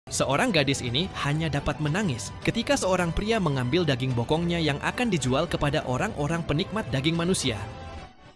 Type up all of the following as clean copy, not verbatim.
Seorang gadis ini hanya dapat menangis ketika seorang pria mengambil daging bokongnya yang akan dijual kepada orang-orang penikmat daging manusia.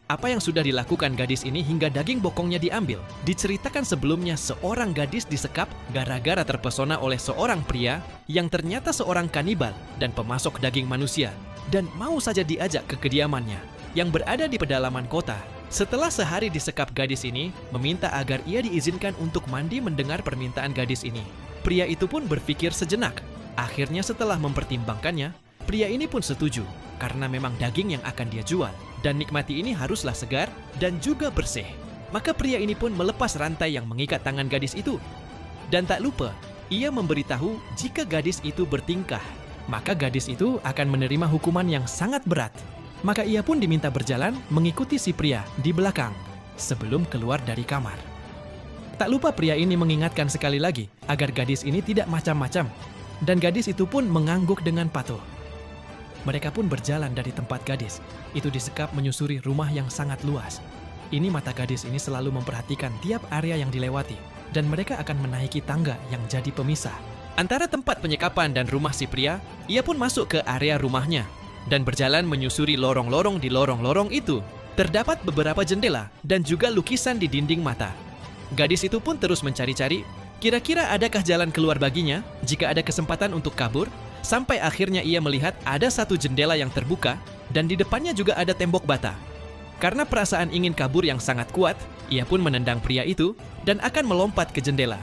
Apa yang sudah dilakukan gadis ini hingga daging bokongnya diambil? Diceritakan sebelumnya seorang gadis disekap gara-gara terpesona oleh seorang pria yang ternyata seorang kanibal dan pemasok daging manusia dan mau saja diajak ke kediamannya yang berada di pedalaman kota. Setelah sehari disekap, gadis ini meminta agar ia diizinkan untuk mandi mendengar permintaan gadis ini. Pria itu pun berpikir sejenak. Akhirnya setelah mempertimbangkannya, pria ini pun setuju karena memang daging yang akan dia jual dan nikmati ini haruslah segar dan juga bersih. Maka pria ini pun melepas rantai yang mengikat tangan gadis itu. Dan tak lupa, ia memberitahu jika gadis itu bertingkah, maka gadis itu akan menerima hukuman yang sangat berat. Maka ia pun diminta berjalan mengikuti si pria di belakang sebelum keluar dari kamar. Tak lupa pria ini mengingatkan sekali lagi agar gadis ini tidak macam-macam, dan gadis itu pun mengangguk dengan patuh. Mereka pun berjalan dari tempat gadis itu disekap menyusuri rumah yang sangat luas. Ini mata gadis ini selalu memperhatikan tiap area yang dilewati, dan mereka akan menaiki tangga yang jadi pemisah. Antara tempat penyekapan dan rumah si pria, ia pun masuk ke area rumahnya dan berjalan menyusuri lorong-lorong. Di lorong-lorong itu terdapat beberapa jendela dan juga lukisan di dinding mata. Gadis itu pun terus mencari-cari, kira-kira adakah jalan keluar baginya jika ada kesempatan untuk kabur, sampai akhirnya ia melihat ada satu jendela yang terbuka dan di depannya juga ada tembok bata. Karena perasaan ingin kabur yang sangat kuat, ia pun menendang pria itu dan akan melompat ke jendela.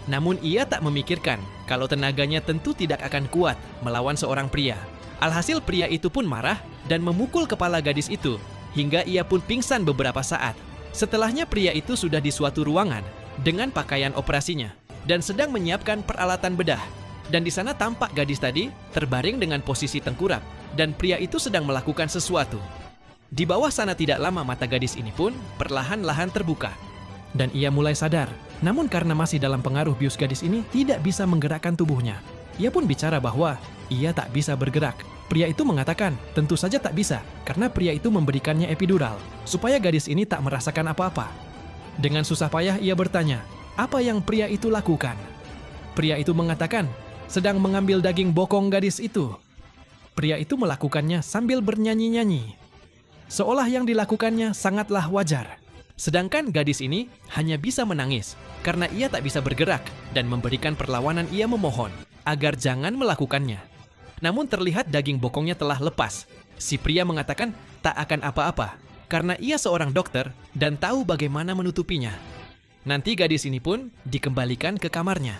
Namun ia tak memikirkan kalau tenaganya tentu tidak akan kuat melawan seorang pria. Alhasil pria itu pun marah dan memukul kepala gadis itu hingga ia pun pingsan beberapa saat. Setelahnya pria itu sudah di suatu ruangan dengan pakaian operasinya dan sedang menyiapkan peralatan bedah. Dan di sana tampak gadis tadi terbaring dengan posisi tengkurap dan pria itu sedang melakukan sesuatu. Di bawah sana tidak lama mata gadis ini pun perlahan-lahan terbuka dan ia mulai sadar. Namun karena masih dalam pengaruh bius, gadis ini tidak bisa menggerakkan tubuhnya. Ia pun bicara bahwa ia tak bisa bergerak. Pria itu mengatakan tentu saja tak bisa karena pria itu memberikannya epidural supaya gadis ini tak merasakan apa-apa. Dengan susah payah ia bertanya, apa yang pria itu lakukan? Pria itu mengatakan sedang mengambil daging bokong gadis itu. Pria itu melakukannya sambil bernyanyi-nyanyi, seolah yang dilakukannya sangatlah wajar. Sedangkan gadis ini hanya bisa menangis karena ia tak bisa bergerak dan memberikan perlawanan. Ia memohon agar jangan melakukannya. Namun terlihat daging bokongnya telah lepas. Si pria mengatakan tak akan apa-apa karena ia seorang dokter dan tahu bagaimana menutupinya. Nanti gadis ini pun dikembalikan ke kamarnya.